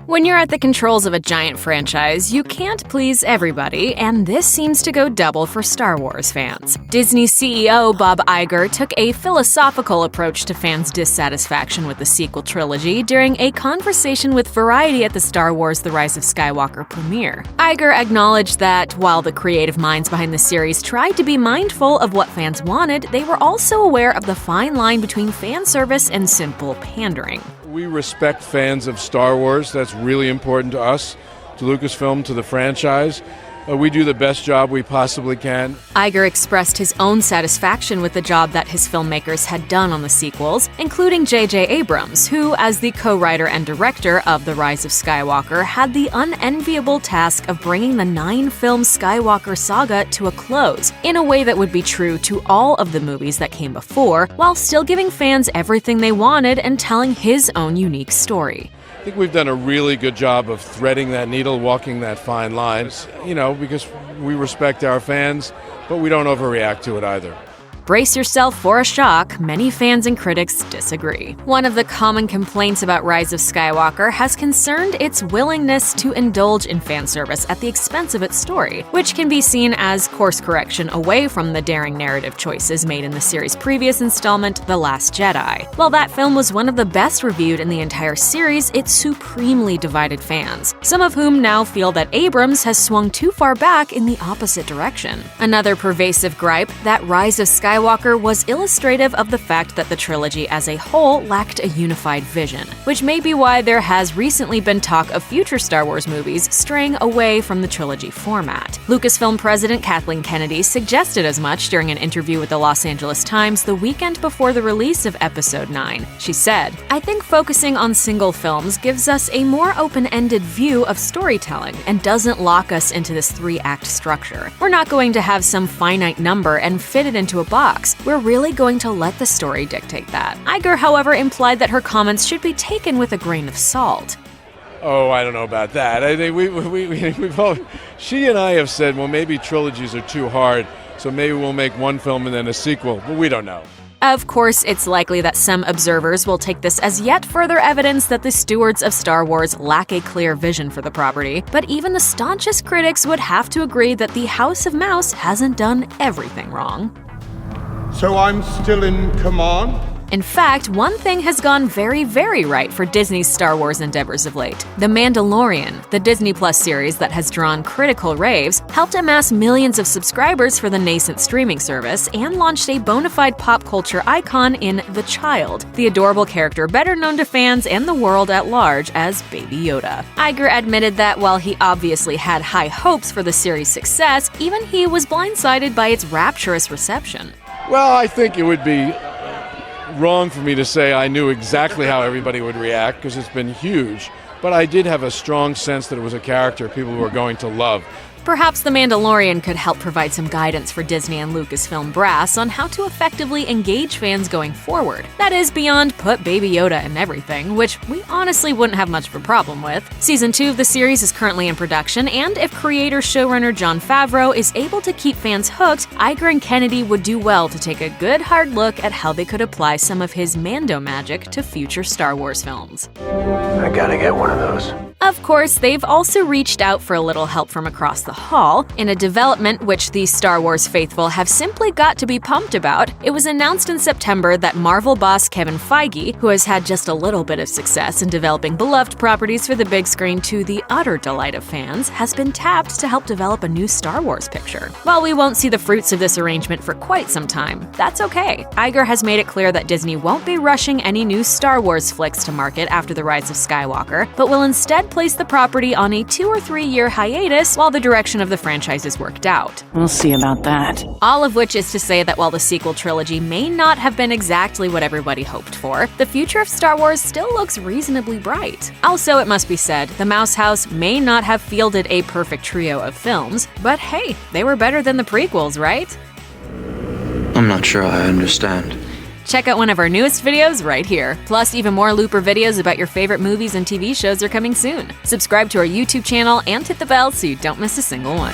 When you're at the controls of a giant franchise, you can't please everybody, and this seems to go double for Star Wars fans. Disney CEO Bob Iger took a philosophical approach to fans' dissatisfaction with the sequel trilogy during a conversation with Variety at the Star Wars The Rise of Skywalker premiere. Iger acknowledged that, while the creative minds behind the series tried to be mindful of what fans wanted, they were also aware of the fine line between fan service and simple pandering. We respect fans of Star Wars. That's really important to us, to Lucasfilm, to the franchise. We do the best job we possibly can. Iger expressed his own satisfaction with the job that his filmmakers had done on the sequels, including J.J. Abrams, who, as the co-writer and director of The Rise of Skywalker, had the unenviable task of bringing the 9-film Skywalker saga to a close, in a way that would be true to all of the movies that came before, while still giving fans everything they wanted and telling his own unique story. I think we've done a really good job of threading that needle, walking that fine line, because we respect our fans, but we don't overreact to it either. Brace yourself for a shock, many fans and critics disagree. One of the common complaints about Rise of Skywalker has concerned its willingness to indulge in fan service at the expense of its story, which can be seen as course correction away from the daring narrative choices made in the series' previous installment, The Last Jedi. While that film was one of the best reviewed in the entire series, it supremely divided fans, some of whom now feel that Abrams has swung too far back in the opposite direction. Another pervasive gripe, that Rise of Skywalker was illustrative of the fact that the trilogy as a whole lacked a unified vision, which may be why there has recently been talk of future Star Wars movies straying away from the trilogy format. Lucasfilm president Kathleen Kennedy suggested as much during an interview with the Los Angeles Times the weekend before the release of Episode 9. She said, "I think focusing on single films gives us a more open-ended view of storytelling and doesn't lock us into this 3-act structure. We're not going to have some finite number and fit it into a box. We're really going to let the story dictate that." Iger, however, implied that her comments should be taken with a grain of salt. Oh, I don't know about that. I think we've all, she and I have said, well, maybe trilogies are too hard, so maybe we'll make one film and then a sequel, but we don't know. Of course, it's likely that some observers will take this as yet further evidence that the stewards of Star Wars lack a clear vision for the property, but even the staunchest critics would have to agree that the House of Mouse hasn't done everything wrong. So I'm still in command? In fact, one thing has gone very, very right for Disney's Star Wars endeavors of late. The Mandalorian, the Disney Plus series that has drawn critical raves, helped amass millions of subscribers for the nascent streaming service and launched a bona fide pop culture icon in The Child, the adorable character better known to fans and the world at large as Baby Yoda. Iger admitted that while he obviously had high hopes for the series' success, even he was blindsided by its rapturous reception. Well, I think it would be wrong for me to say I knew exactly how everybody would react, because it's been huge, but I did have a strong sense that it was a character people were going to love. Perhaps The Mandalorian could help provide some guidance for Disney and Lucasfilm brass on how to effectively engage fans going forward. That is, beyond put Baby Yoda in everything, which we honestly wouldn't have much of a problem with. Season 2 of the series is currently in production, and if creator-showrunner Jon Favreau is able to keep fans hooked, Iger and Kennedy would do well to take a good hard look at how they could apply some of his Mando magic to future Star Wars films. I gotta get one of those. Of course, they've also reached out for a little help from across the hall. In a development which the Star Wars faithful have simply got to be pumped about, it was announced in September that Marvel boss Kevin Feige, who has had just a little bit of success in developing beloved properties for the big screen to the utter delight of fans, has been tapped to help develop a new Star Wars picture. While we won't see the fruits of this arrangement for quite some time, that's okay. Iger has made it clear that Disney won't be rushing any new Star Wars flicks to market after The Rise of Skywalker, but will instead place the property on a 2 or 3 year hiatus while the direction of the franchise is worked out. We'll see about that. All of which is to say that while the sequel trilogy may not have been exactly what everybody hoped for, the future of Star Wars still looks reasonably bright. Also, it must be said, the Mouse House may not have fielded a perfect trio of films, but hey, they were better than the prequels, right? I'm not sure I understand. Check out one of our newest videos right here. Plus, even more Looper videos about your favorite movies and TV shows are coming soon. Subscribe to our YouTube channel and hit the bell so you don't miss a single one.